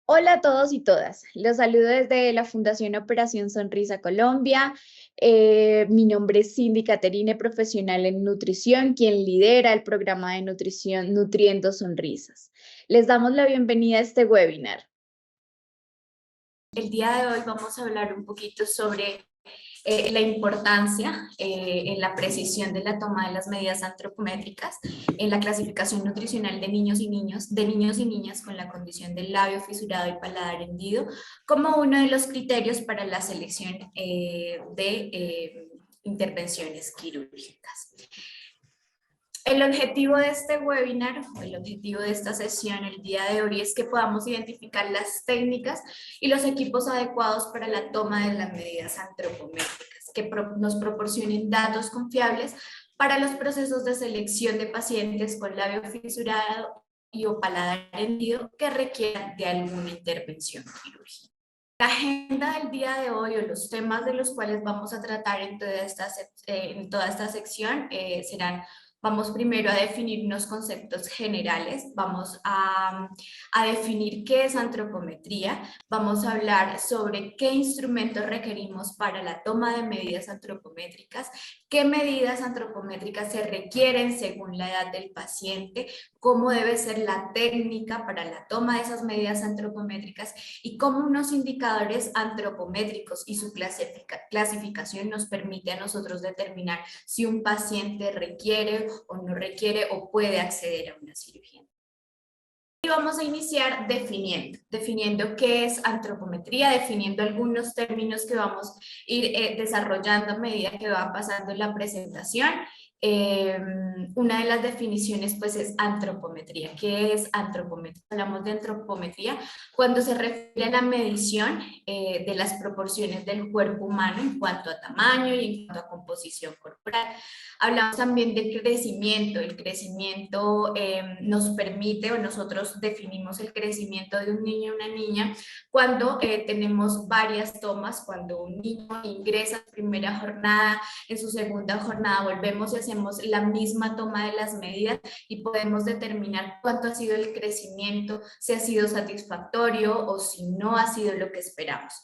Hola a todos y todas. Los saludo desde la Fundación Operación Sonrisa Colombia. Mi nombre es Cindy Caterine, profesional en nutrición, quien lidera el programa de nutrición Nutriendo Sonrisas. Les damos la bienvenida a este webinar. El día de hoy vamos a hablar un poquito sobre la importancia en la precisión de la toma de las medidas antropométricas en la clasificación nutricional de niños y niñas con la condición del labio fisurado y paladar hendido, como uno de los criterios para la selección de intervenciones quirúrgicas. El objetivo de este webinar, el objetivo de esta sesión el día de hoy es que podamos identificar las técnicas y los equipos adecuados para la toma de las medidas antropométricas, que nos proporcionen datos confiables para los procesos de selección de pacientes con labio fisurado y o paladar hendido que requieran de alguna intervención quirúrgica. La agenda del día de hoy o los temas de los cuales vamos a tratar en toda esta sección serán: vamos primero a definir unos conceptos generales, vamos a definir qué es antropometría, vamos a hablar sobre qué instrumentos requerimos para la toma de medidas antropométricas, qué medidas antropométricas se requieren según la edad del paciente, cómo debe ser la técnica para la toma de esas medidas antropométricas y cómo unos indicadores antropométricos y su clasificación nos permite a nosotros determinar si un paciente requiere o no requiere o puede acceder a una cirugía. Y vamos a iniciar definiendo qué es antropometría, definiendo algunos términos que vamos a ir desarrollando a medida que va pasando la presentación. Una de las definiciones pues es antropometría. ¿Qué es antropometría? Hablamos de antropometría cuando se refiere a la medición de las proporciones del cuerpo humano en cuanto a tamaño y en cuanto a composición corporal. Hablamos también de crecimiento. El crecimiento nos permite, o nosotros definimos el crecimiento de un niño o una niña cuando tenemos varias tomas, cuando un niño ingresa en primera jornada, en su segunda jornada volvemos y hacemos la misma toma de las medidas y podemos determinar cuánto ha sido el crecimiento, si ha sido satisfactorio o si no ha sido lo que esperamos.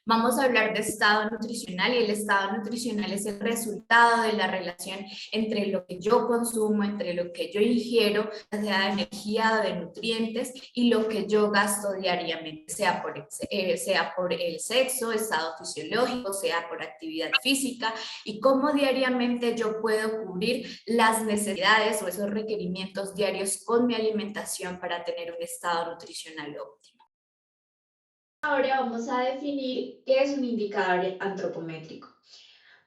Vamos a hablar de estado nutricional, y el estado nutricional es el resultado de la relación entre lo que yo consumo, entre lo que yo ingiero, sea de energía o de nutrientes, y lo que yo gasto diariamente, sea por el sexo, estado fisiológico, sea por actividad física, y cómo diariamente yo puedo cubrir las necesidades o esos requerimientos diarios con mi alimentación para tener un estado nutricional óptimo. Ahora vamos a definir qué es un indicador antropométrico.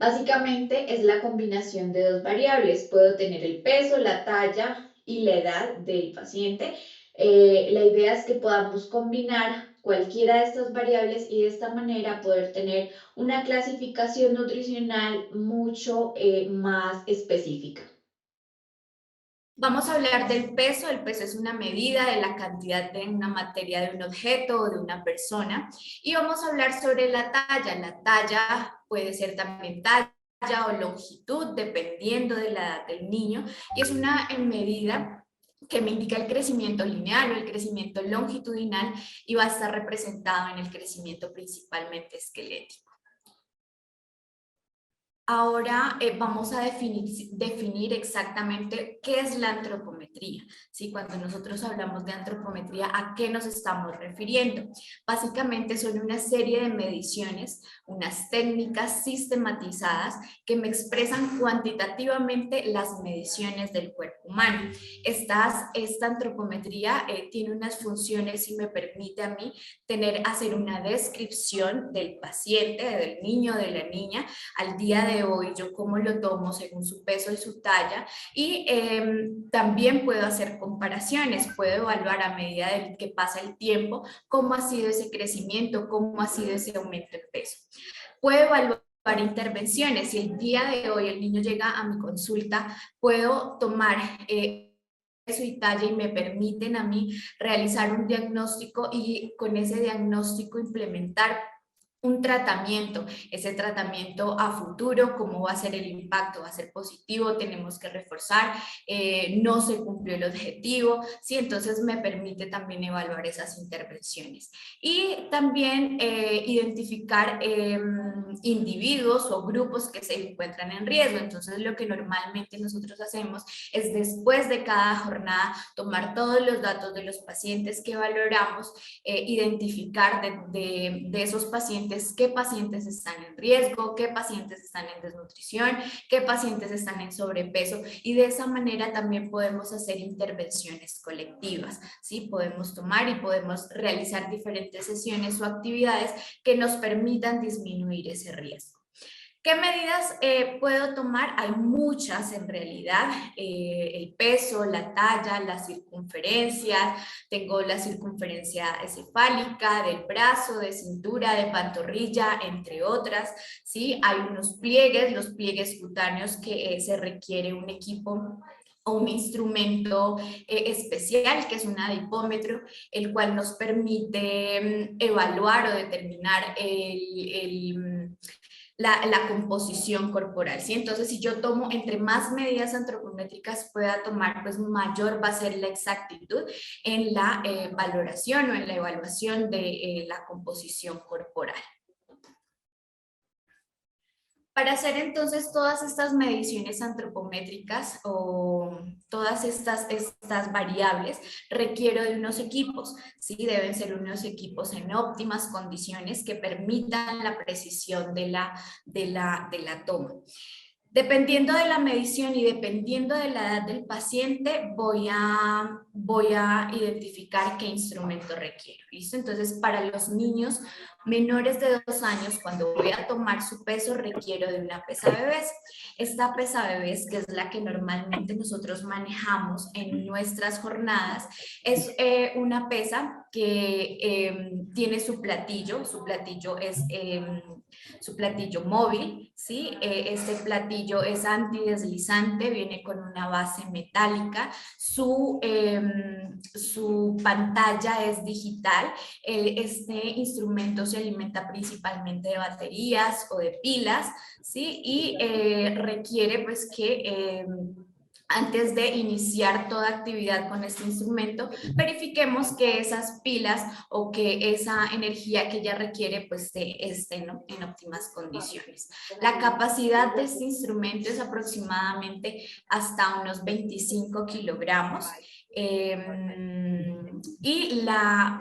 Básicamente es la combinación de dos variables. Puedo tener el peso, la talla y la edad del paciente. La idea es que podamos combinar cualquiera de estas variables y de esta manera poder tener una clasificación nutricional mucho más específica. Vamos a hablar del peso. El peso es una medida de la cantidad de una materia de un objeto o de una persona. Y vamos a hablar sobre la talla. La talla puede ser también talla o longitud, dependiendo de la edad del niño. Y es una medida que me indica el crecimiento lineal o el crecimiento longitudinal, y va a estar representado en el crecimiento principalmente esquelético. Ahora vamos a definir exactamente qué es la antropometría. ¿Sí? Cuando nosotros hablamos de antropometría, ¿a qué nos estamos refiriendo? Básicamente son una serie de mediciones, unas técnicas sistematizadas que me expresan cuantitativamente las mediciones del cuerpo humano. Esta antropometría tiene unas funciones y me permite a mí hacer una descripción del paciente, del niño, de la niña, al día de hoy, yo cómo lo tomo según su peso y su talla, y también puedo hacer comparaciones, puedo evaluar a medida de que pasa el tiempo cómo ha sido ese crecimiento, cómo ha sido ese aumento en peso. Puedo evaluar intervenciones. Si el día de hoy el niño llega a mi consulta, puedo tomar peso y talla y me permiten a mí realizar un diagnóstico y con ese diagnóstico implementar un tratamiento, ese tratamiento a futuro, cómo va a ser el impacto, va a ser positivo, tenemos que reforzar, no se cumplió el objetivo, ¿sí? Entonces me permite también evaluar esas intervenciones. Y también identificar individuos o grupos que se encuentran en riesgo. Entonces lo que normalmente nosotros hacemos es después de cada jornada tomar todos los datos de los pacientes que valoramos, identificar de esos pacientes qué pacientes están en riesgo, qué pacientes están en desnutrición, qué pacientes están en sobrepeso, y de esa manera también podemos hacer intervenciones colectivas, ¿sí? Podemos tomar y podemos realizar diferentes sesiones o actividades que nos permitan disminuir ese riesgo. ¿Qué medidas puedo tomar? Hay muchas en realidad, el peso, la talla, la circunferencia, tengo la circunferencia cefálica, del brazo, de cintura, de pantorrilla, entre otras, ¿sí? Hay unos pliegues, los pliegues cutáneos que se requiere un equipo o un instrumento especial, que es un adipómetro, el cual nos permite evaluar o determinar la composición corporal, ¿sí? Entonces, si yo tomo, entre más medidas antropométricas pueda tomar, pues mayor va a ser la exactitud en la valoración o en la evaluación de la composición corporal. Para hacer entonces todas estas mediciones antropométricas o todas estas variables, requiero de unos equipos, ¿sí? Deben ser unos equipos en óptimas condiciones que permitan la precisión de la toma. Dependiendo de la medición y dependiendo de la edad del paciente, voy a identificar qué instrumento requiero, ¿listo? Entonces, para los niños menores de 2 años, cuando voy a tomar su peso, requiero de una pesa bebés. Esta pesa bebés, que es la que normalmente nosotros manejamos en nuestras jornadas, es una pesa que tiene su platillo es su platillo móvil, ¿sí? Este platillo es antideslizante, viene con una base metálica, su pantalla es digital. Este instrumento se alimenta principalmente de baterías o de pilas, ¿sí? Y requiere pues que antes de iniciar toda actividad con este instrumento, verifiquemos que esas pilas o que esa energía que ella requiere pues esté en óptimas condiciones. La capacidad de este instrumento es aproximadamente hasta unos 25 kilogramos y la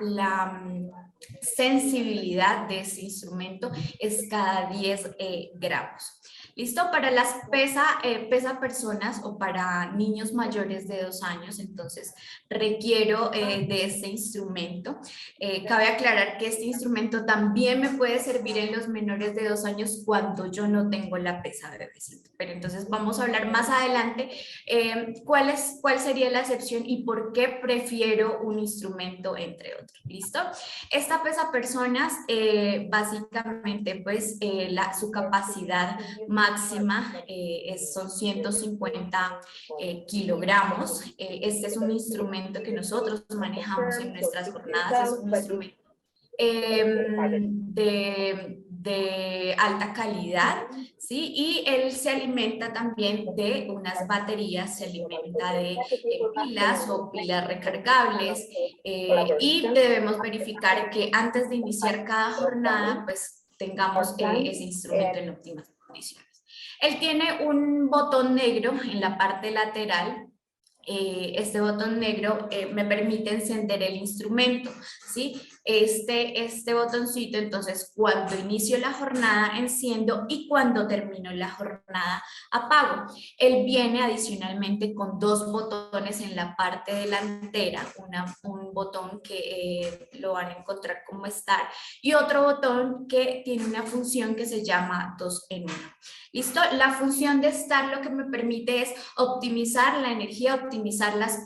sensibilidad de ese instrumento es cada 10 gramos. ¿Listo? Para las pesa personas o para niños mayores de 2 años, entonces requiero de este instrumento. Cabe aclarar que este instrumento también me puede servir en los menores de 2 años cuando yo no tengo la pesa bebecito. Pero entonces vamos a hablar más adelante cuál sería la excepción y por qué prefiero un instrumento entre otros. ¿Listo? Esta pesa personas básicamente pues su capacidad máxima son 150 kilogramos. Este es un instrumento que nosotros manejamos en nuestras jornadas, es un instrumento de alta calidad, ¿sí? Y él se alimenta también de unas baterías, se alimenta de pilas o pilas recargables y debemos verificar que antes de iniciar cada jornada, pues tengamos ese instrumento en óptimas condiciones. Él tiene un botón negro en la parte lateral. Este botón negro me permite encender el instrumento, ¿sí? Este botoncito, entonces, cuando inicio la jornada enciendo y cuando termino la jornada apago. Él viene adicionalmente con 2 botones en la parte delantera, un botón que lo van a encontrar como Start y otro botón que tiene una función que se llama 2 en 1. ¿Listo? La función de Start lo que me permite es optimizar la energía, optimizar las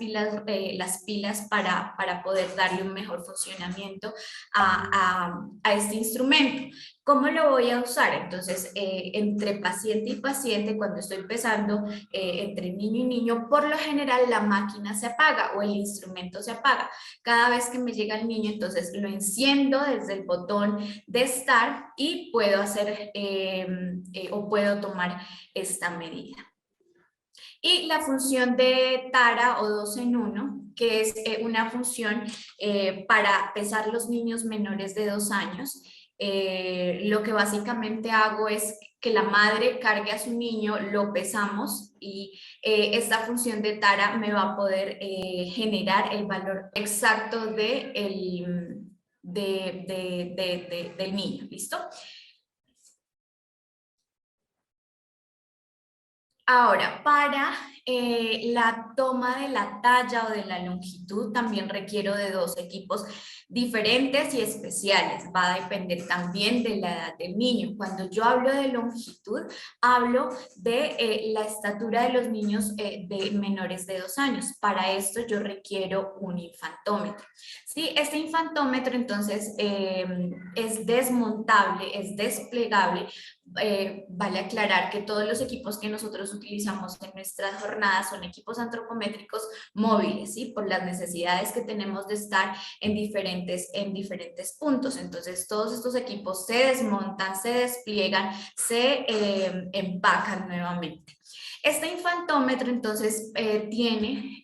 pilas para poder darle un mejor funcionamiento a este instrumento. ¿Cómo lo voy a usar? Entonces, entre paciente y paciente, cuando estoy empezando, entre niño y niño, por lo general la máquina se apaga o el instrumento se apaga. Cada vez que me llega el niño, entonces lo enciendo desde el botón de Start y puedo hacer o puedo tomar esta medida. Y la función de Tara o 2 en 1, que es una función para pesar los niños menores de 2 años. Lo que básicamente hago es que la madre cargue a su niño, lo pesamos y esta función de Tara me va a poder generar el valor exacto del niño, ¿listo? Ahora, para la toma de la talla o de la longitud también requiero de 2 equipos diferentes y especiales. Va a depender también de la edad del niño. Cuando yo hablo de longitud, hablo de la estatura de los niños de menores de 2 años. Para esto yo requiero un infantómetro. ¿Sí? Este infantómetro entonces es desmontable, es desplegable. Vale aclarar que todos los equipos que nosotros utilizamos en nuestras jornadas son equipos antropométricos móviles, ¿sí? Por las necesidades que tenemos de estar en diferentes puntos. Entonces, todos estos equipos se desmontan, se despliegan, se empacan nuevamente. Este infantómetro entonces tiene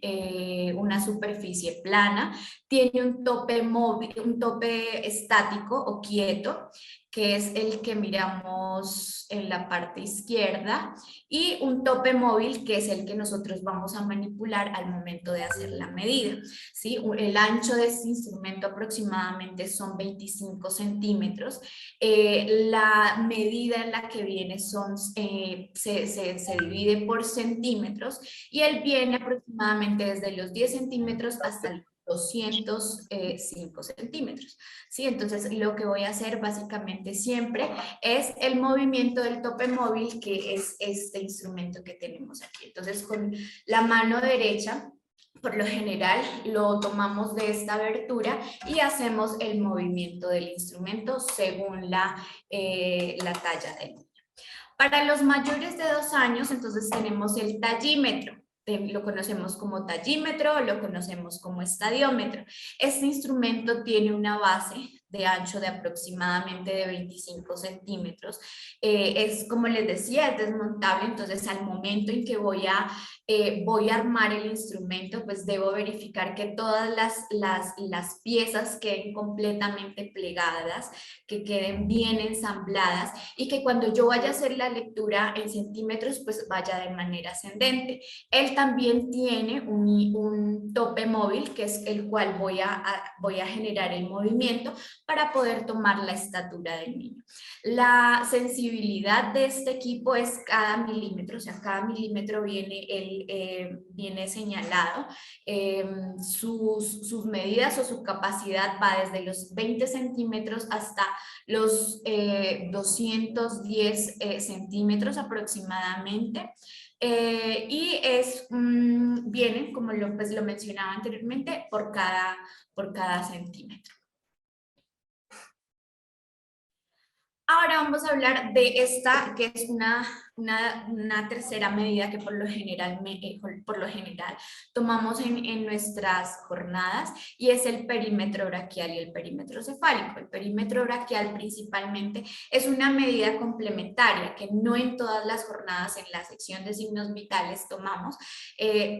una superficie plana, tiene un tope móvil, un tope estático o quieto, que es el que miramos en la parte izquierda, y un tope móvil, que es el que nosotros vamos a manipular al momento de hacer la medida. ¿Sí? El ancho de este instrumento aproximadamente son 25 centímetros. La medida en la que viene se divide por centímetros y él viene aproximadamente desde los 10 centímetros hasta los 205 centímetros, ¿sí? Entonces lo que voy a hacer básicamente siempre es el movimiento del tope móvil, que es este instrumento que tenemos aquí. Entonces con la mano derecha, por lo general, lo tomamos de esta abertura y hacemos el movimiento del instrumento según la talla del niño. Para los mayores de 2 años, entonces tenemos el tallímetro. Lo conocemos como tallímetro, lo conocemos como estadiómetro. Este instrumento tiene una base de ancho de aproximadamente de 25 centímetros. Es, como les decía, es desmontable, entonces al momento en que voy a armar el instrumento, pues debo verificar que todas las piezas queden completamente plegadas, que queden bien ensambladas y que cuando yo vaya a hacer la lectura en centímetros, pues vaya de manera ascendente. Él también tiene un tope móvil, que es el cual voy a generar el movimiento para poder tomar la estatura del niño. La sensibilidad de este equipo es cada milímetro, o sea, cada milímetro viene señalado. Sus medidas o su capacidad va desde los 20 centímetros hasta los 210 centímetros aproximadamente. Y viene, como lo mencionaba anteriormente, por cada centímetro. Ahora vamos a hablar de esta, que es una tercera medida que por lo general tomamos en nuestras jornadas, y es el perímetro braquial y el perímetro cefálico. El perímetro braquial principalmente es una medida complementaria que no en todas las jornadas en la sección de signos vitales tomamos,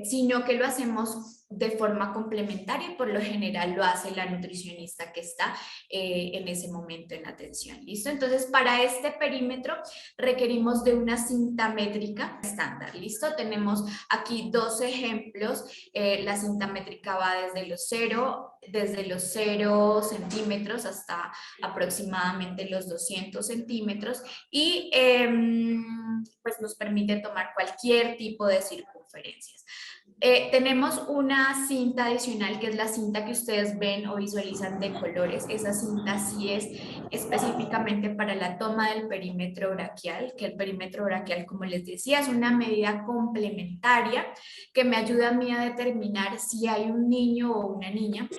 sino que lo hacemos de forma complementaria y por lo general lo hace la nutricionista que está en ese momento en atención. ¿Listo? Entonces, para este perímetro requerimos de una cinta métrica estándar. ¿Listo? Tenemos aquí 2 ejemplos. La cinta métrica va desde los 0 centímetros hasta aproximadamente los 200 centímetros y pues nos permite tomar cualquier tipo de circunferencias. Tenemos una cinta adicional que es la cinta que ustedes ven o visualizan de colores. Esa cinta sí es específicamente para la toma del perímetro braquial, que el perímetro braquial, como les decía, es una medida complementaria que me ayuda a mí a determinar si hay un niño o una niña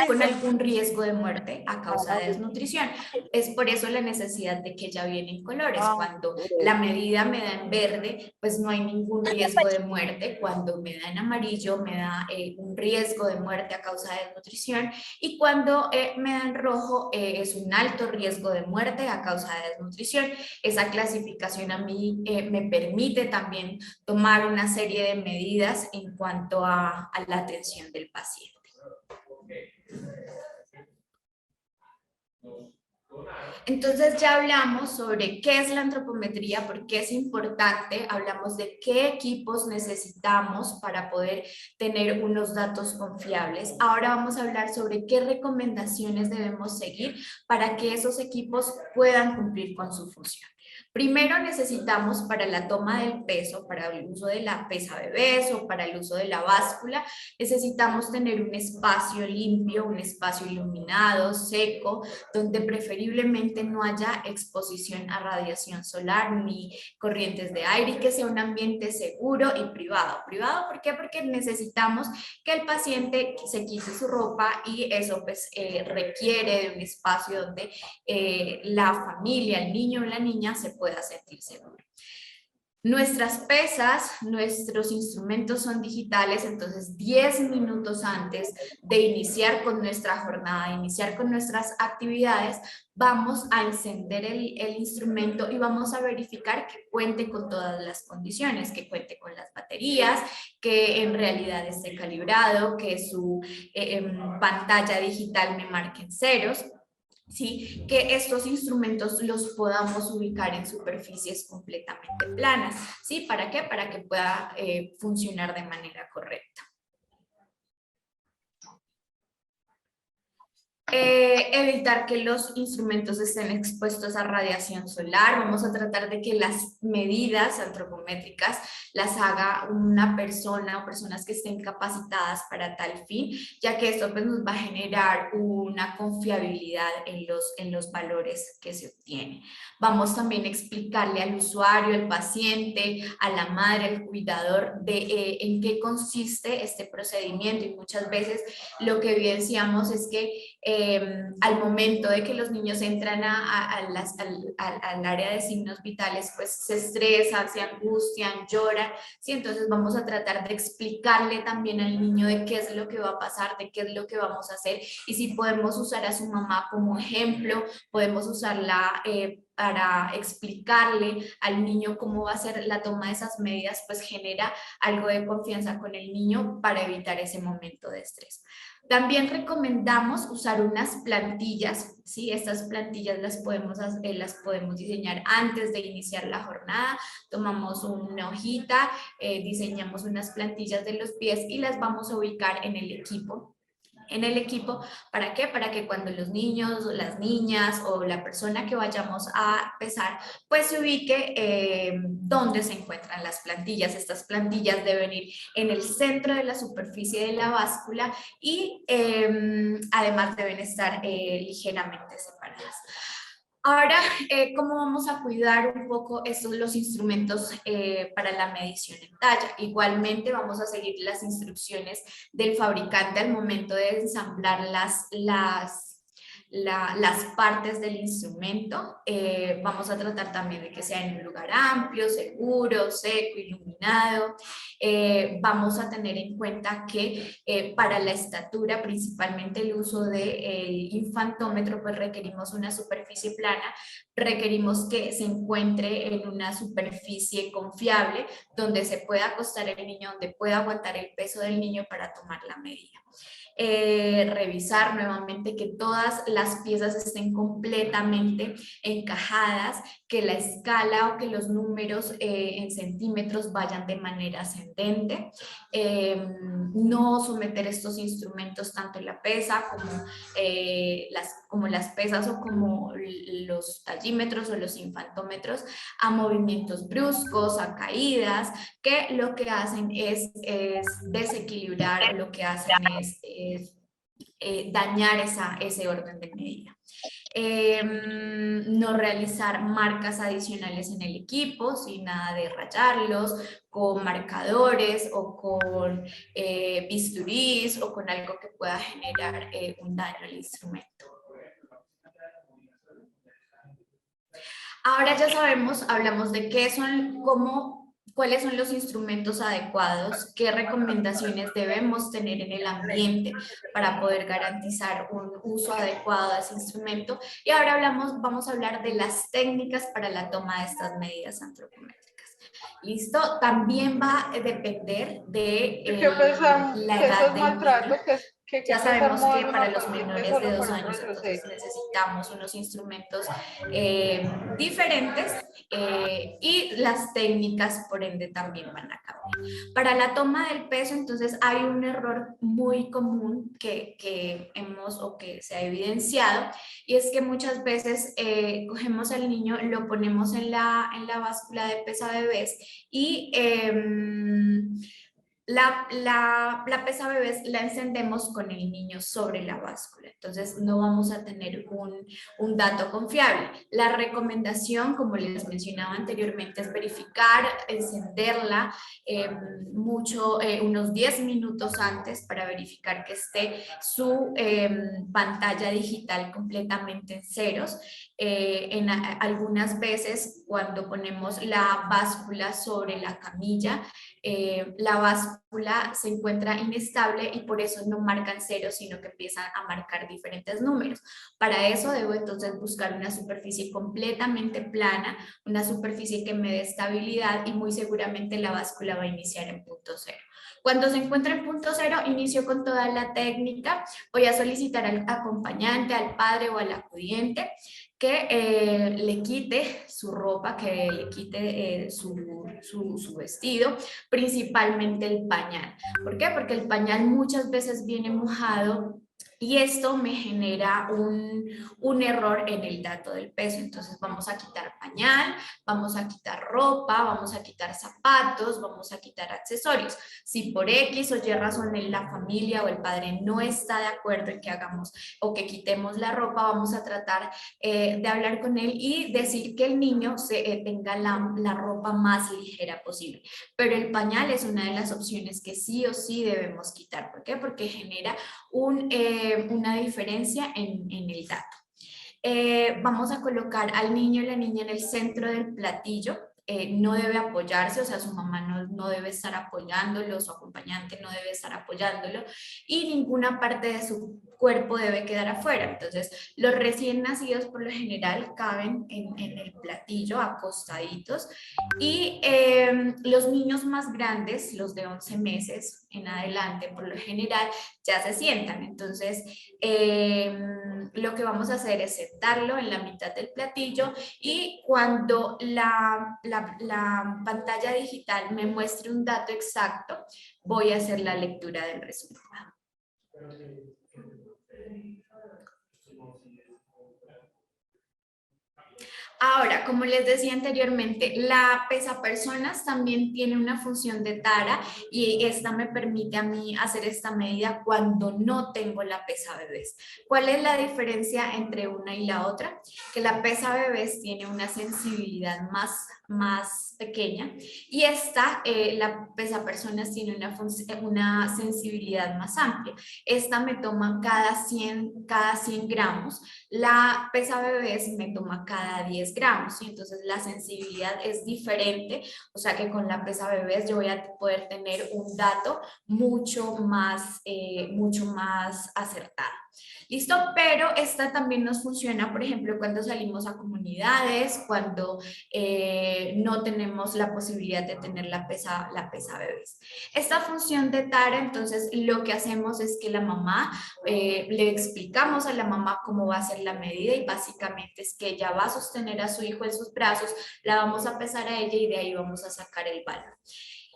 con algún riesgo de muerte a causa de desnutrición. Es por eso la necesidad de que ella viene en colores. Cuando la medida me da en verde, pues no hay ningún riesgo de muerte. Cuando me da en amarillo, me da un riesgo de muerte a causa de desnutrición. Y cuando me da en rojo, es un alto riesgo de muerte a causa de desnutrición. Esa clasificación a mí me permite también tomar una serie de medidas en cuanto a la atención del paciente. Entonces ya hablamos sobre qué es la antropometría, por qué es importante, hablamos de qué equipos necesitamos para poder tener unos datos confiables. Ahora vamos a hablar sobre qué recomendaciones debemos seguir para que esos equipos puedan cumplir con su función. Primero necesitamos para la toma del peso, para el uso de la pesa bebés o para el uso de la báscula, necesitamos tener un espacio limpio, un espacio iluminado, seco, donde preferiblemente no haya exposición a radiación solar ni corrientes de aire y que sea un ambiente seguro y privado. ¿Privado por qué? Porque necesitamos que el paciente se quite su ropa y eso pues requiere de un espacio donde la familia, el niño o la niña se pueda sentir seguro. Nuestras pesas, nuestros instrumentos son digitales, entonces 10 minutos antes de iniciar con nuestra jornada, de iniciar con nuestras actividades, vamos a encender el instrumento y vamos a verificar que cuente con todas las condiciones, que cuente con las baterías, que en realidad esté calibrado, que su pantalla digital me marque en ceros. ¿Sí? Que estos instrumentos los podamos ubicar en superficies completamente planas. ¿Sí? ¿Para qué? Para que pueda funcionar de manera correcta. Evitar que los instrumentos estén expuestos a radiación solar. Vamos a tratar de que las medidas antropométricas las haga una persona o personas que estén capacitadas para tal fin, ya que esto pues, nos va a generar una confiabilidad en los valores que se obtienen. Vamos también a explicarle al usuario, al paciente, a la madre, al cuidador, de en qué consiste este procedimiento, y muchas veces lo que evidenciamos es que al momento de que los niños entran al área de signos vitales, pues se estresan, se angustian, lloran, ¿sí? Entonces vamos a tratar de explicarle también al niño de qué es lo que va a pasar, de qué es lo que vamos a hacer, y si podemos usar a su mamá como ejemplo, podemos usarla para explicarle al niño cómo va a ser la toma de esas medidas, pues genera algo de confianza con el niño para evitar ese momento de estrés. También recomendamos usar unas plantillas, ¿sí? Estas plantillas las podemos diseñar antes de iniciar la jornada. Tomamos una hojita, diseñamos unas plantillas de los pies y las vamos a ubicar en el equipo. ¿Para qué? Para que cuando los niños, las niñas o la persona que vayamos a pesar, pues se ubique dónde se encuentran las plantillas. Estas plantillas deben ir en el centro de la superficie de la báscula y además deben estar ligeramente separadas. Ahora, ¿cómo vamos a cuidar un poco los instrumentos para la medición en talla? Igualmente vamos a seguir las instrucciones del fabricante al momento de ensamblar las partes del instrumento. Vamos a tratar también de que sea en un lugar amplio, seguro, seco, iluminado. Vamos a tener en cuenta que para la estatura, principalmente el uso del infantómetro, pues requerimos una superficie plana, requerimos que se encuentre en una superficie confiable, donde se pueda acostar el niño, donde pueda aguantar el peso del niño para tomar la medida. Revisar nuevamente que todas las piezas estén completamente encajadas, que la escala o que los números en centímetros vayan de manera ascendente, no someter estos instrumentos, tanto la pesa como las pesas o como los tallímetros o los infantómetros, a movimientos bruscos, a caídas, que lo que hacen es desequilibrar, lo que hacen es dañar ese orden de medida. No realizar marcas adicionales en el equipo, sin nada de rayarlos, con marcadores o con bisturís o con algo que pueda generar un daño al instrumento. Ahora ya sabemos, hablamos de qué son, cuáles son los instrumentos adecuados, qué recomendaciones debemos tener en el ambiente para poder garantizar un uso adecuado de ese instrumento. Y ahora vamos a hablar de las técnicas para la toma de estas medidas antropométricas. ¿Listo? También va a depender de ¿Qué pesar? la ¿Que eso edad es del maltrato? niño. ¿Que Ya pesar sabemos que mover para una los paciente menores de solo 2 por un años entonces retroceso? necesitamos unos instrumentos diferentes y las técnicas por ende también van a cambiar. Para la toma del peso entonces hay un error muy común que hemos o que se ha evidenciado, y es que muchas veces cogemos al niño, lo ponemos en la báscula de pesa bebés y la pesa bebés la encendemos con el niño sobre la báscula, entonces no vamos a tener un dato confiable. La recomendación, como les mencionaba anteriormente, es verificar, encenderla unos 10 minutos antes para verificar que esté su pantalla digital completamente en ceros. Algunas veces cuando ponemos la báscula sobre la camilla, la báscula se encuentra inestable y por eso no marcan ceros, sino que empiezan a marcar diferentes números. Para eso debo entonces buscar una superficie completamente plana, una superficie que me dé estabilidad, y muy seguramente la báscula va a iniciar en punto cero. Cuando se encuentra en punto cero, inicio con toda la técnica. Voy a solicitar al acompañante, al padre o al acudiente que le quite su ropa, que le quite su vestido, principalmente el pañal. ¿Por qué? Porque el pañal muchas veces viene mojado y esto me genera un error en el dato del peso. Entonces vamos a quitar pañal, vamos a quitar ropa, vamos a quitar zapatos, vamos a quitar accesorios. Si por X o Y razón la familia o el padre no está de acuerdo en que hagamos o que quitemos la ropa, vamos a tratar de hablar con él y decir que el niño tenga la ropa más ligera posible. Pero el pañal es una de las opciones que sí o sí debemos quitar. ¿Por qué? Porque genera una diferencia en el dato. Vamos a colocar al niño y la niña en el centro del platillo. No debe apoyarse, o sea, su mamá no debe estar apoyándolo, su acompañante no debe estar apoyándolo, y ninguna parte de su cuerpo debe quedar afuera. Entonces, los recién nacidos por lo general caben en el platillo acostaditos, y los niños más grandes, los de 11 meses en adelante, por lo general, ya se sientan. Entonces, lo que vamos a hacer es sentarlo en la mitad del platillo, y cuando la pantalla digital me muestre un dato exacto, voy a hacer la lectura del resultado. Ahora, como les decía anteriormente, la pesapersonas también tiene una función de tara, y esta me permite a mí hacer esta medida cuando no tengo la pesa bebés. ¿Cuál es la diferencia entre una y la otra? Que la pesa bebés tiene una sensibilidad más pequeña, y esta, la pesapersonas, tiene una sensibilidad más amplia. Esta me toma cada 100 gramos, la pesa bebés me toma cada 10 gramos, y entonces la sensibilidad es diferente, o sea que con la pesa bebés yo voy a poder tener un dato mucho más acertado. ¿Listo? Pero esta también nos funciona, por ejemplo, cuando salimos a comunidades, cuando no tenemos la posibilidad de tener la pesa bebés. Esta función de tara, entonces lo que hacemos es que la mamá, le explicamos a la mamá cómo va a ser la medida y básicamente es que ella va a sostener a su hijo en sus brazos, la vamos a pesar a ella y de ahí vamos a sacar el valor.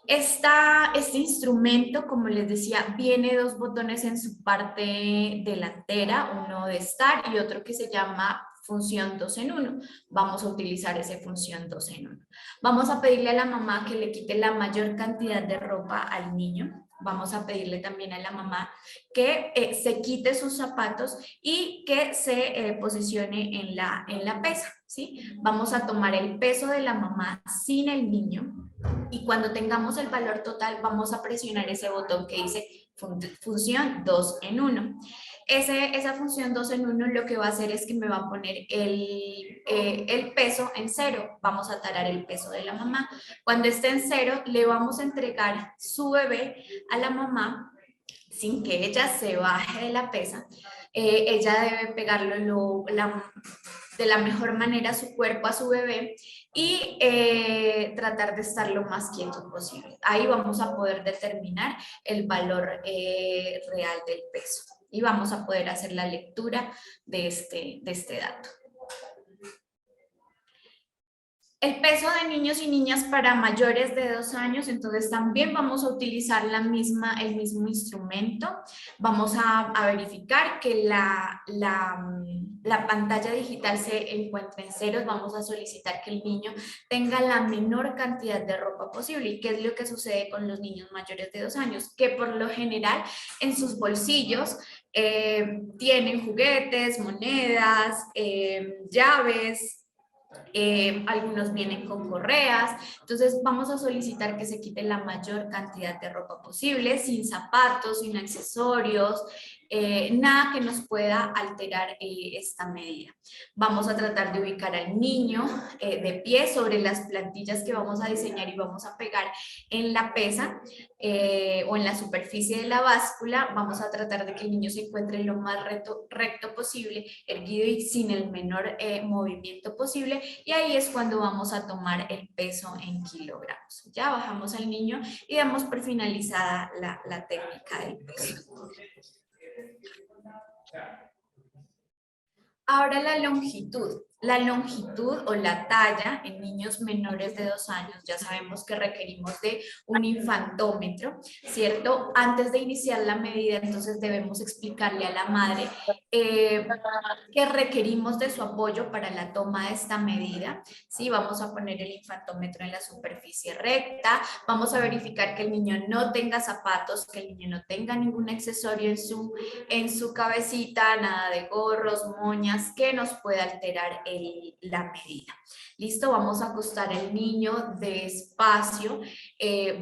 Este instrumento, como les decía, viene dos botones en su parte delantera, uno de estar y otro que se llama función 2 en 1. Vamos a utilizar esa función 2 en 1. Vamos a pedirle a la mamá que le quite la mayor cantidad de ropa al niño. Vamos a pedirle también a la mamá que se quite sus zapatos y que se posicione en la pesa, ¿sí? Vamos a tomar el peso de la mamá sin el niño y cuando tengamos el valor total vamos a presionar ese botón que dice función 2 en 1. Esa función 2 en 1 lo que va a hacer es que me va a poner el peso en 0. Vamos a tarar el peso de la mamá. Cuando esté en 0, le vamos a entregar su bebé a la mamá sin que ella se baje de la pesa. Ella debe pegarlo de la mejor manera su cuerpo a su bebé y tratar de estar lo más quieto posible. Ahí vamos a poder determinar el valor real del peso y vamos a poder hacer la lectura de este dato. El peso de niños y niñas para mayores de 2 años, entonces también vamos a utilizar el mismo instrumento. Vamos a verificar que la pantalla digital se encuentre en ceros. Vamos a solicitar que el niño tenga la menor cantidad de ropa posible. ¿Y qué es lo que sucede con los niños mayores de 2 años? Que por lo general en sus bolsillos tienen juguetes, monedas, llaves. Algunos vienen con correas, entonces vamos a solicitar que se quite la mayor cantidad de ropa posible, sin zapatos, sin accesorios, nada que nos pueda alterar esta medida. Vamos a tratar de ubicar al niño de pie sobre las plantillas que vamos a diseñar y vamos a pegar en la pesa o en la superficie de la báscula. Vamos a tratar de que el niño se encuentre lo más recto posible, erguido y sin el menor movimiento posible, y ahí es cuando vamos a tomar el peso en kilogramos. Ya bajamos al niño y damos por finalizada la técnica del peso. Ahora la longitud. La longitud o la talla en niños menores de 2 años, ya sabemos que requerimos de un infantómetro, ¿cierto? Antes de iniciar la medida, entonces debemos explicarle a la madre que requerimos de su apoyo para la toma de esta medida. ¿Sí? Vamos a poner el infantómetro en la superficie recta, vamos a verificar que el niño no tenga zapatos, que el niño no tenga ningún accesorio en su cabecita, nada de gorros, moñas, que nos pueda alterar la medida. ¿Listo? Vamos a acostar al niño despacio,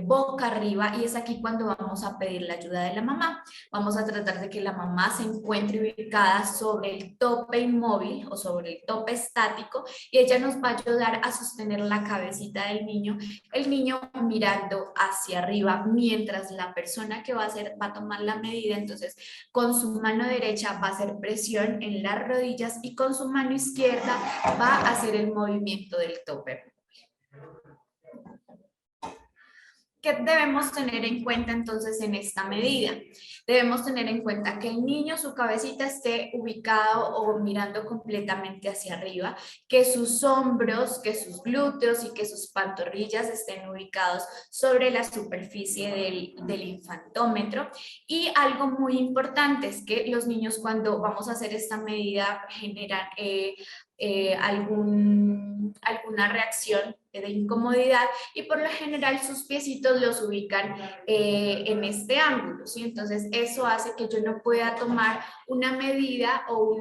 boca arriba, y es aquí cuando vamos a pedir la ayuda de la mamá. Vamos a tratar de que la mamá se encuentre ubicada sobre el tope inmóvil o sobre el tope estático y ella nos va a ayudar a sostener la cabecita del niño, el niño mirando hacia arriba, mientras la persona que va a tomar la medida, entonces con su mano derecha va a hacer presión en las rodillas y con su mano izquierda va a hacer el movimiento del tope. ¿Qué debemos tener en cuenta entonces en esta medida? Debemos tener en cuenta que el niño, su cabecita esté ubicado o mirando completamente hacia arriba, que sus hombros, que sus glúteos y que sus pantorrillas estén ubicados sobre la superficie del infantómetro. Y algo muy importante es que los niños, cuando vamos a hacer esta medida, generan alguna reacción de incomodidad y por lo general sus piecitos los ubican en este ángulo, ¿sí? Entonces eso hace que yo no pueda tomar una medida o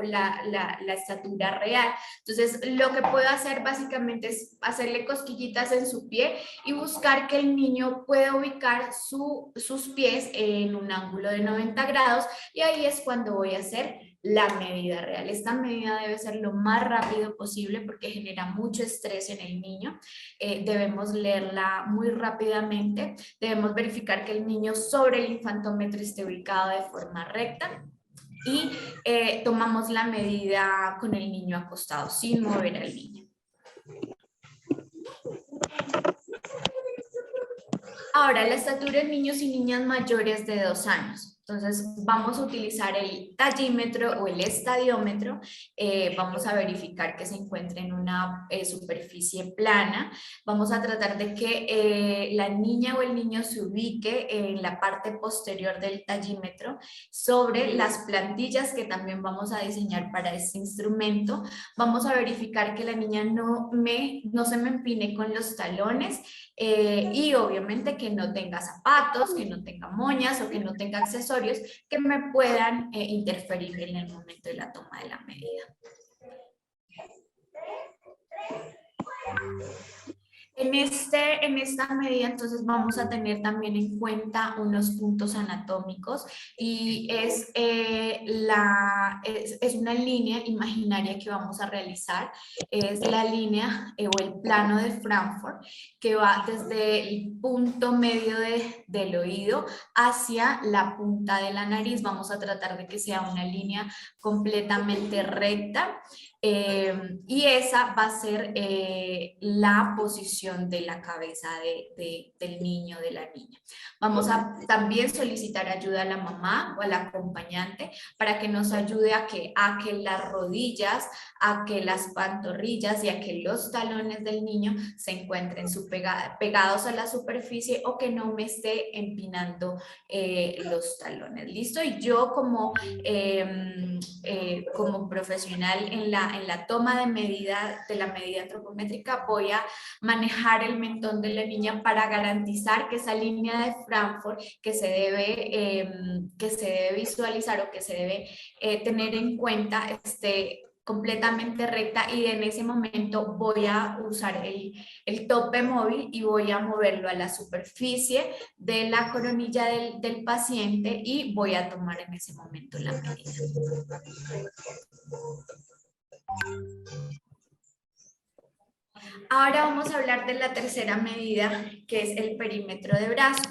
la estatura real. Entonces lo que puedo hacer básicamente es hacerle cosquillitas en su pie y buscar que el niño pueda ubicar sus pies en un ángulo de 90 grados, y ahí es cuando voy a hacer la medida real. Esta medida debe ser lo más rápido posible porque genera mucho estrés en el niño. Debemos leerla muy rápidamente. Debemos verificar que el niño sobre el infantómetro esté ubicado de forma recta y tomamos la medida con el niño acostado sin mover al niño. Ahora, la estatura en niños y niñas mayores de 2 años. Entonces, vamos a utilizar el tallímetro o el estadiómetro. Vamos a verificar que se encuentre en una superficie plana. Vamos a tratar de que la niña o el niño se ubique en la parte posterior del tallímetro sobre las plantillas que también vamos a diseñar para este instrumento. Vamos a verificar que la niña no se me empine con los talones. Y obviamente que no tenga zapatos, que no tenga moñas o que no tenga accesorios que me puedan interferir en el momento de la toma de la medida. En esta medida, entonces, vamos a tener también en cuenta unos puntos anatómicos y es una línea imaginaria que vamos a realizar. Es la línea o el plano de Frankfurt que va desde el punto medio del oído hacia la punta de la nariz. Vamos a tratar de que sea una línea completamente recta. Y esa va a ser la posición de la cabeza del niño o de la niña. Vamos a también solicitar ayuda a la mamá o al acompañante para que nos ayude a que las rodillas, a que las pantorrillas y a que los talones del niño se encuentren pegados a la superficie o que no me esté empinando los talones. ¿Listo? Y yo como profesional en la toma de medida de la medida antropométrica voy a manejar el mentón de la niña para garantizar que esa línea de Frankfurt que se debe visualizar o que se debe tener en cuenta esté completamente recta, y en ese momento voy a usar el tope móvil y voy a moverlo a la superficie de la coronilla del paciente y voy a tomar en ese momento la medida. Ahora vamos a hablar de la tercera medida, que es el perímetro de brazo.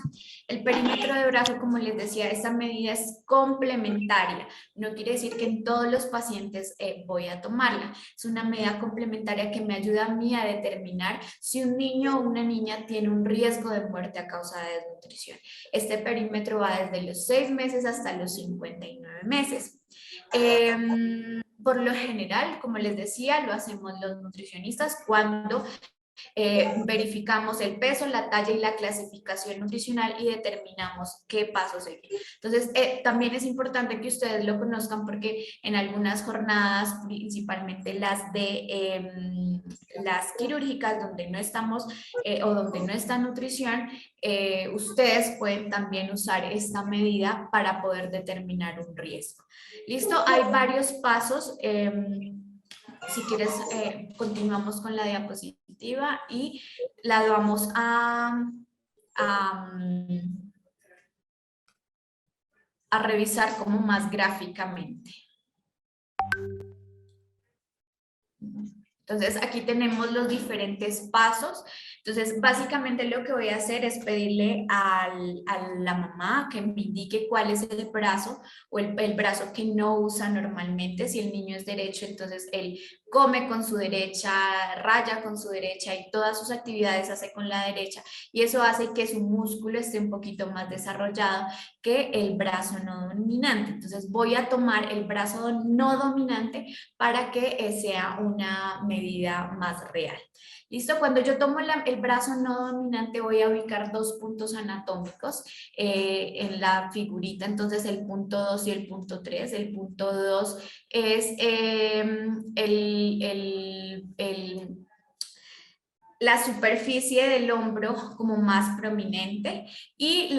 El perímetro de brazo, como les decía, esta medida es complementaria. No quiere decir que en todos los pacientes voy a tomarla. Es una medida complementaria que me ayuda a mí a determinar si un niño o una niña tiene un riesgo de muerte a causa de desnutrición. Este perímetro va desde los 6 meses hasta los 59 meses. Por lo general, como les decía, lo hacemos los nutricionistas cuando verificamos el peso, la talla y la clasificación nutricional y determinamos qué paso seguir. Entonces, también es importante que ustedes lo conozcan porque en algunas jornadas, principalmente las las quirúrgicas, donde no estamos o donde no está nutrición, ustedes pueden también usar esta medida para poder determinar un riesgo. ¿Listo? Hay varios pasos. Si quieres, continuamos con la diapositiva y la vamos a revisar como más gráficamente. Entonces, aquí tenemos los diferentes pasos. Entonces, básicamente lo que voy a hacer es pedirle a la mamá que me indique cuál es el brazo o el brazo que no usa normalmente. Si el niño es derecho, entonces él come con su derecha, raya con su derecha y todas sus actividades hace con la derecha. Y eso hace que su músculo esté un poquito más desarrollado que el brazo no dominante. Entonces, voy a tomar el brazo no dominante para que sea una medida más real. ¿Listo? Cuando yo tomo el brazo no dominante voy a ubicar 2 puntos anatómicos en la figurita, entonces el punto 2 y el punto 3. El punto 2 es la superficie del hombro como más prominente y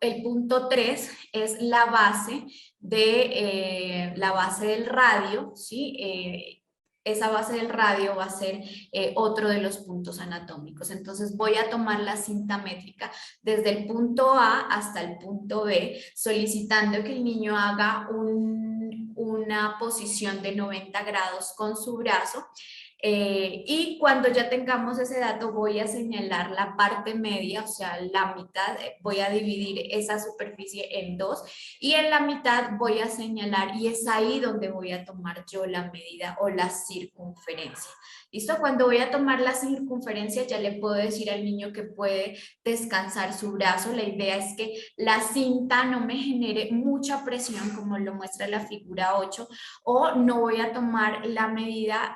el punto 3 es la base del radio, ¿sí? Esa base del radio va a ser otro de los puntos anatómicos. Entonces voy a tomar la cinta métrica desde el punto A hasta el punto B, solicitando que el niño haga una posición de 90 grados con su brazo. Y cuando ya tengamos ese dato voy a señalar la parte media, o sea, la mitad, voy a dividir esa superficie en dos y en la mitad voy a señalar y es ahí donde voy a tomar yo la medida o la circunferencia. ¿Listo? Cuando voy a tomar la circunferencia ya le puedo decir al niño que puede descansar su brazo. La idea es que la cinta no me genere mucha presión como lo muestra la figura 8 o no voy a tomar la medida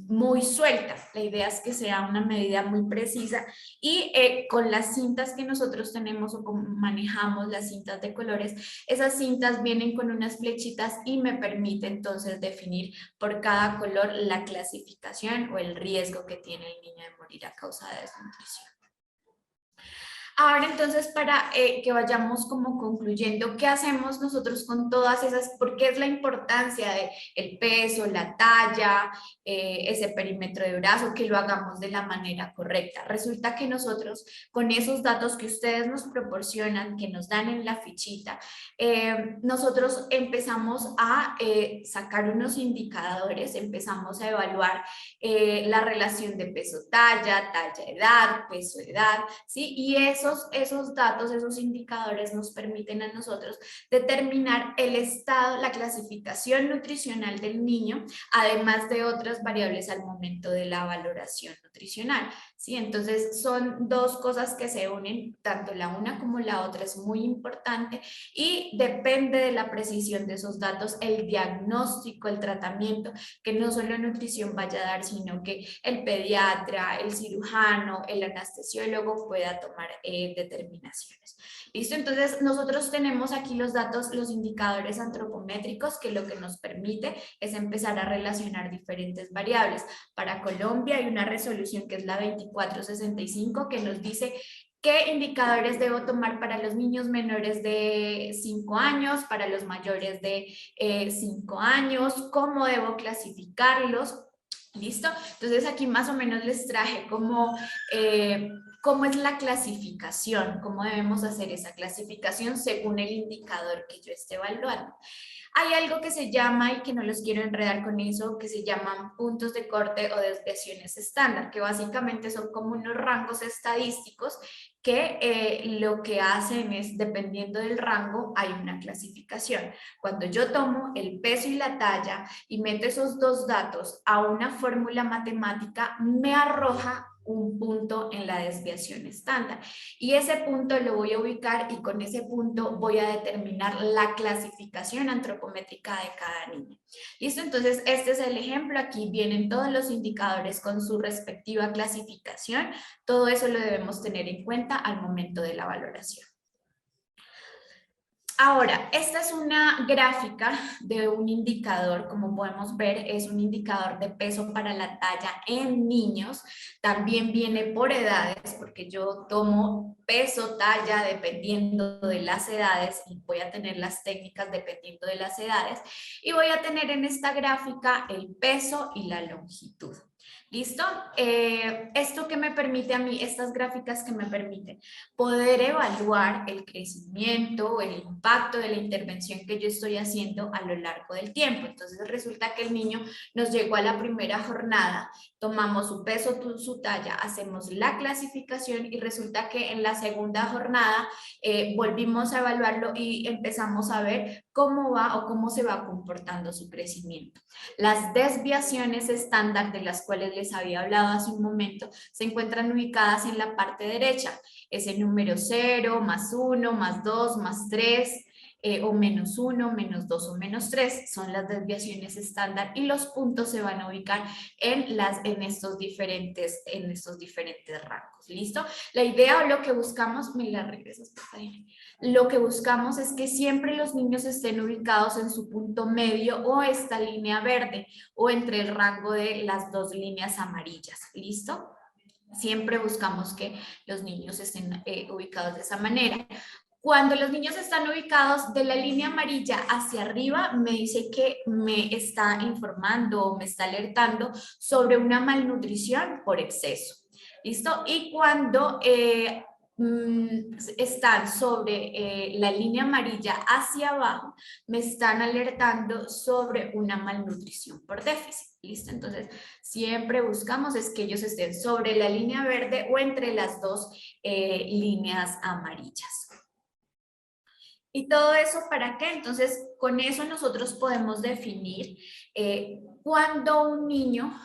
muy suelta. La idea es que sea una medida muy precisa y con las cintas que nosotros tenemos o como manejamos las cintas de colores, esas cintas vienen con unas flechitas y me permite entonces definir por cada color la clasificación o el riesgo que tiene el niño de morir a causa de desnutrición. Ahora entonces para que vayamos como concluyendo, ¿qué hacemos nosotros con todas esas? ¿Por qué es la importancia de el peso, la talla, ese perímetro de brazo, que lo hagamos de la manera correcta? Resulta que nosotros con esos datos que ustedes nos proporcionan, que nos dan en la fichita, nosotros empezamos a sacar unos indicadores, empezamos a evaluar la relación de peso-talla, talla-edad, peso-edad, ¿sí? Y esos datos, esos indicadores nos permiten a nosotros determinar el estado, la clasificación nutricional del niño, además de otras variables al momento de la valoración nutricional, ¿sí? Entonces son dos cosas que se unen, tanto la una como la otra es muy importante y depende de la precisión de esos datos, el diagnóstico, el tratamiento, que no solo nutrición vaya a dar, sino que el pediatra, el cirujano, el anestesiólogo pueda tomar determinaciones. ¿Listo? Entonces, nosotros tenemos aquí los datos, los indicadores antropométricos, que lo que nos permite es empezar a relacionar diferentes variables. Para Colombia hay una resolución que es la 2465 que nos dice ¿qué indicadores debo tomar para los niños menores de 5 años, para los mayores de 5 años? ¿Cómo debo clasificarlos? ¿Listo? Entonces aquí más o menos les traje cómo es la clasificación, cómo debemos hacer esa clasificación según el indicador que yo esté evaluando. Hay algo que se llama, y que no los quiero enredar con eso, que se llaman puntos de corte o desviaciones estándar, que básicamente son como unos rangos estadísticos que lo que hacen es, dependiendo del rango, hay una clasificación. Cuando yo tomo el peso y la talla y meto esos dos datos a una fórmula matemática, me arroja un punto en la desviación estándar y ese punto lo voy a ubicar y con ese punto voy a determinar la clasificación antropométrica de cada niño. ¿Listo? Entonces este es el ejemplo, aquí vienen todos los indicadores con su respectiva clasificación, todo eso lo debemos tener en cuenta al momento de la valoración. Ahora, esta es una gráfica de un indicador, como podemos ver, es un indicador de peso para la talla en niños. También viene por edades, porque yo tomo peso, talla, dependiendo de las edades, y voy a tener las técnicas dependiendo de las edades, y voy a tener en esta gráfica el peso y la longitud. ¿Listo? Esto que me permite a mí, estas gráficas que me permiten poder evaluar el crecimiento, el impacto de la intervención que yo estoy haciendo a lo largo del tiempo. Entonces resulta que el niño nos llegó a la primera jornada, tomamos su peso, su talla, hacemos la clasificación y resulta que en la segunda jornada volvimos a evaluarlo y empezamos a ver cómo va o cómo se va comportando su crecimiento. Las desviaciones estándar de las cuales les había hablado hace un momento se encuentran ubicadas en la parte derecha. Ese número 0, más 1, más 2, más 3, o menos 1, menos 2 o menos 3 son las desviaciones estándar y los puntos se van a ubicar en estos diferentes rangos. ¿Listo? La idea o lo que buscamos, me la regresas por ahí. Lo que buscamos es que siempre los niños estén ubicados en su punto medio o esta línea verde o entre el rango de las dos líneas amarillas. ¿Listo? Siempre buscamos que los niños estén ubicados de esa manera. Cuando los niños están ubicados de la línea amarilla hacia arriba, me dice que me está informando o me está alertando sobre una malnutrición por exceso. ¿Listo? Y cuando están sobre la línea amarilla hacia abajo, me están alertando sobre una malnutrición por déficit. ¿Listo? Entonces, siempre buscamos es que ellos estén sobre la línea verde o entre las dos líneas amarillas. ¿Y todo eso para qué? Entonces, con eso nosotros podemos definir cuando un niño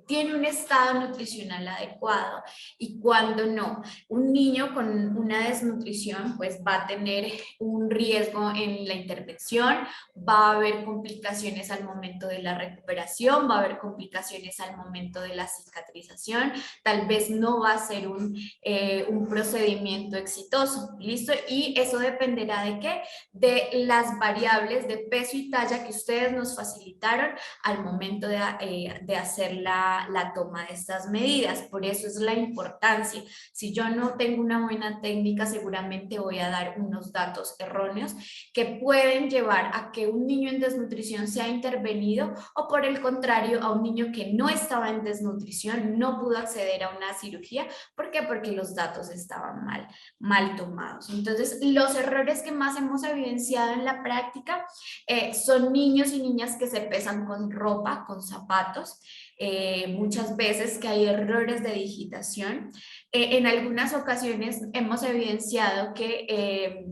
tiene un estado nutricional adecuado y cuando no. Un niño con una desnutrición pues va a tener un riesgo en la intervención, va a haber complicaciones al momento de la recuperación, va a haber complicaciones al momento de la cicatrización, tal vez no va a ser un procedimiento exitoso, ¿listo? Y eso dependerá de qué, de las variables de peso y talla que ustedes nos facilitaron al momento de hacer la toma de estas medidas. Por eso es la importancia. Si yo no tengo una buena técnica, seguramente voy a dar unos datos erróneos que pueden llevar a que un niño en desnutrición sea intervenido o por el contrario, a un niño que no estaba en desnutrición no pudo acceder a una cirugía. ¿Por qué? Porque los datos estaban mal tomados. Entonces, los errores que más hemos evidenciado en la práctica son niños y niñas que se pesan con ropa, con zapatos, muchas veces que hay errores de digitación. En algunas ocasiones hemos evidenciado que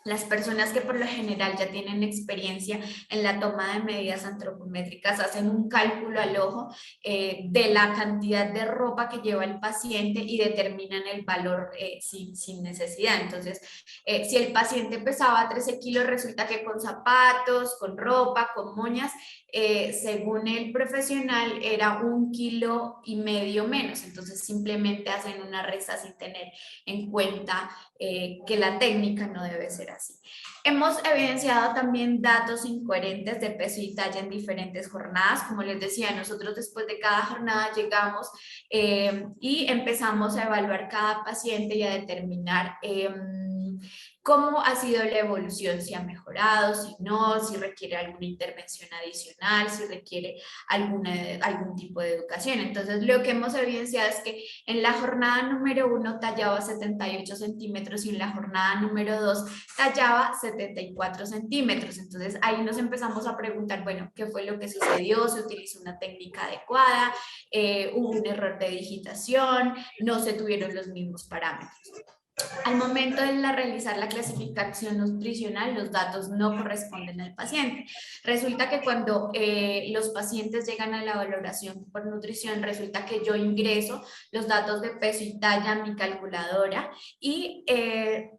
las personas que por lo general ya tienen experiencia en la toma de medidas antropométricas hacen un cálculo al ojo de la cantidad de ropa que lleva el paciente y determinan el valor sin necesidad. Entonces, si el paciente pesaba 13 kilos, resulta que con zapatos, con ropa, con moñas, según el profesional era 1,5 kilos menos. Entonces, simplemente hacen una resta sin tener en cuenta que la técnica no debe ser así. Hemos evidenciado también datos incoherentes de peso y talla en diferentes jornadas. Como les decía, nosotros después de cada jornada llegamos y empezamos a evaluar cada paciente y a determinar cómo ha sido la evolución, si ha mejorado, si no, si requiere alguna intervención adicional, si requiere algún tipo de educación. Entonces, lo que hemos evidenciado es que en la jornada número 1 tallaba 78 centímetros y en la jornada número 2 tallaba 74 centímetros. Entonces, ahí nos empezamos a preguntar, bueno, ¿qué fue lo que sucedió? ¿Se utilizó una técnica adecuada? ¿Hubo un error de digitación? ¿No se tuvieron los mismos parámetros? Al momento de realizar la clasificación nutricional, los datos no corresponden al paciente. Resulta que cuando los pacientes llegan a la valoración por nutrición, resulta que yo ingreso los datos de peso y talla a mi calculadora y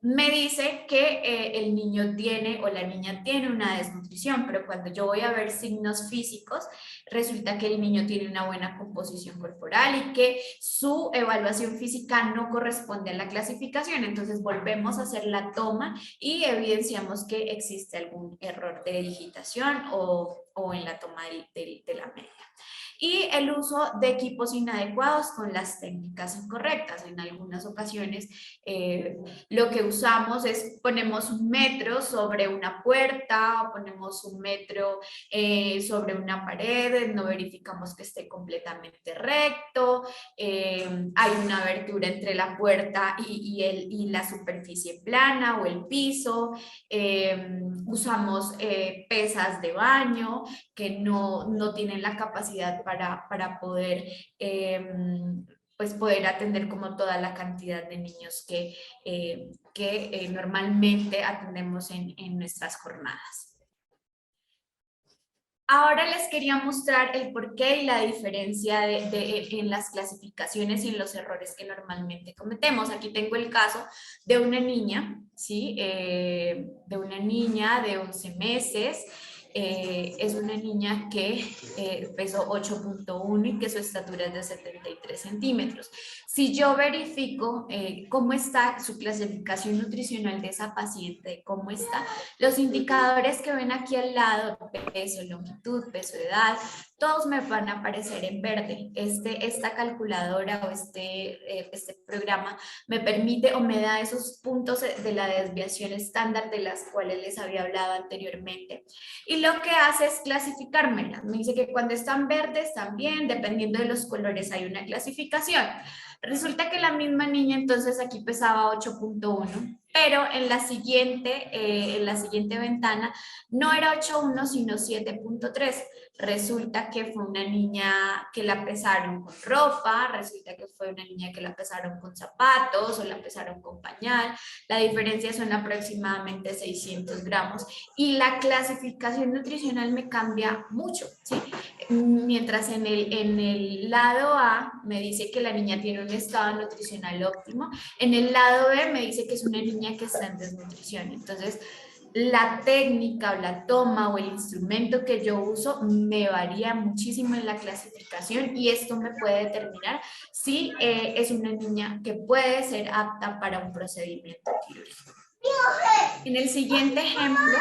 me dice que el niño tiene o la niña tiene una desnutrición, pero cuando yo voy a ver signos físicos, resulta que el niño tiene una buena composición corporal y que su evaluación física no corresponde a la clasificación. Entonces volvemos a hacer la toma y evidenciamos que existe algún error de digitación o en la toma de la media. Y el uso de equipos inadecuados con las técnicas incorrectas. En algunas ocasiones lo que usamos es ponemos un metro sobre una puerta o ponemos un metro sobre una pared, no verificamos que esté completamente recto, hay una abertura entre la puerta y la superficie plana o el piso, usamos pesas de baño que no tienen la capacidad para poder, pues poder atender como toda la cantidad de niños que normalmente atendemos en nuestras jornadas. Ahora les quería mostrar el porqué y la diferencia en las clasificaciones y en los errores que normalmente cometemos. Aquí tengo el caso de una niña, ¿sí? De una niña de 11 meses. Es una niña que pesó 8.1 y que su estatura es de 73 centímetros. Si yo verifico cómo está su clasificación nutricional de esa paciente, cómo está, los indicadores que ven aquí al lado, peso, longitud, peso, edad, todos me van a aparecer en verde. Esta calculadora o este programa me permite o me da esos puntos de la desviación estándar de las cuales les había hablado anteriormente. Y lo que hace es clasificármelas. Me dice que cuando están verdes están bien, dependiendo de los colores hay una clasificación. Resulta que la misma niña entonces aquí pesaba 8.1, pero en la siguiente ventana no era 8.1 sino 7.3. Resulta que fue una niña que la pesaron con ropa, resulta que fue una niña que la pesaron con zapatos o la pesaron con pañal. La diferencia son aproximadamente 600 gramos y la clasificación nutricional me cambia mucho, ¿sí? Mientras en el lado A me dice que la niña tiene un estado nutricional óptimo, en el lado B me dice que es una niña que está en desnutrición. Entonces, la técnica o la toma o el instrumento que yo uso me varía muchísimo en la clasificación y esto me puede determinar si es una niña que puede ser apta para un procedimiento quirúrgico. En el siguiente ejemplo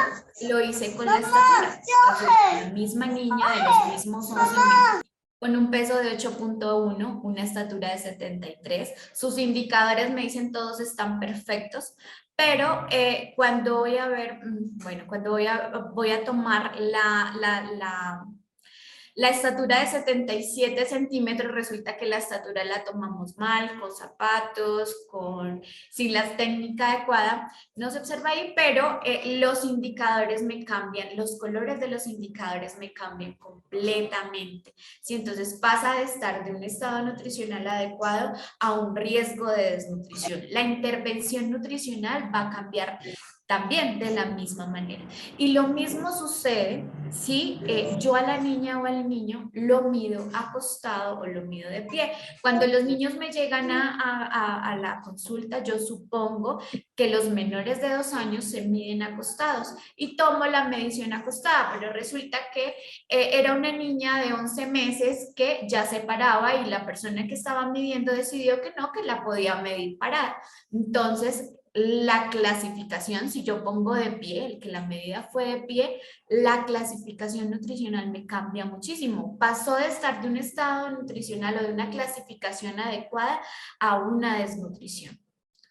lo hice con la estatura. Resulta la misma niña de los mismos 11 meses con un peso de 8.1, una estatura de 73. Sus indicadores me dicen todos están perfectos, pero cuando voy a ver, bueno, cuando voy a tomar la estatura de 77 centímetros, resulta que la estatura la tomamos mal, con zapatos, sin la técnica adecuada, no se observa ahí, pero los indicadores me cambian, los colores de los indicadores me cambian completamente. ¿Sí? Entonces pasa de estar de un estado nutricional adecuado a un riesgo de desnutrición. La intervención nutricional va a cambiar también de la misma manera. Y lo mismo sucede si yo a la niña o al niño lo mido acostado o lo mido de pie. Cuando los niños me llegan a la consulta, yo supongo que los menores de 2 años se miden acostados y tomo la medición acostada, pero resulta que era una niña de 11 meses que ya se paraba y la persona que estaba midiendo decidió que no, que la podía medir parada. Entonces, la clasificación, si yo pongo de pie, el que la medida fue de pie, la clasificación nutricional me cambia muchísimo. Pasó de estar de un estado nutricional o de una clasificación adecuada a una desnutrición.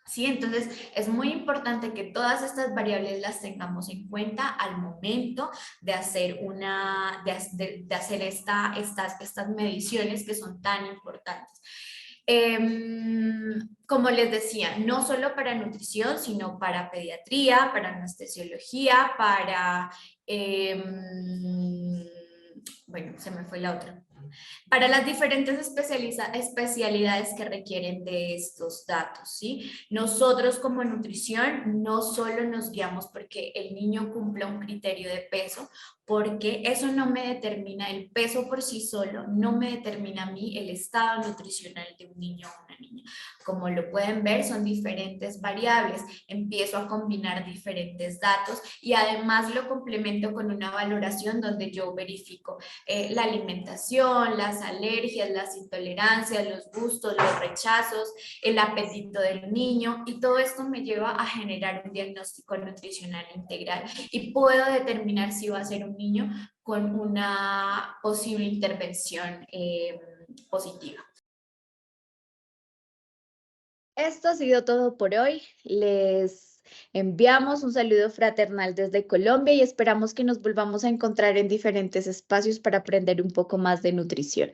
¿Sí? Entonces, es muy importante que todas estas variables las tengamos en cuenta al momento de hacer, de hacer estas mediciones que son tan importantes. Como les decía, no solo para nutrición, sino para pediatría, para anestesiología, para, bueno, se me fue la otra. Para las diferentes especialidades que requieren de estos datos, ¿sí? Nosotros como nutrición no solo nos guiamos porque el niño cumpla un criterio de peso, porque eso no me determina el peso por sí solo, no me determina a mí el estado nutricional de un niño o una niña. Como lo pueden ver, son diferentes variables. Empiezo a combinar diferentes datos y además lo complemento con una valoración donde yo verifico la alimentación, las alergias, las intolerancias, los gustos, los rechazos, el apetito del niño y todo esto me lleva a generar un diagnóstico nutricional integral y puedo determinar si va a ser un niño con una posible intervención positiva. Esto ha sido todo por hoy. Les enviamos un saludo fraternal desde Colombia y esperamos que nos volvamos a encontrar en diferentes espacios para aprender un poco más de nutrición.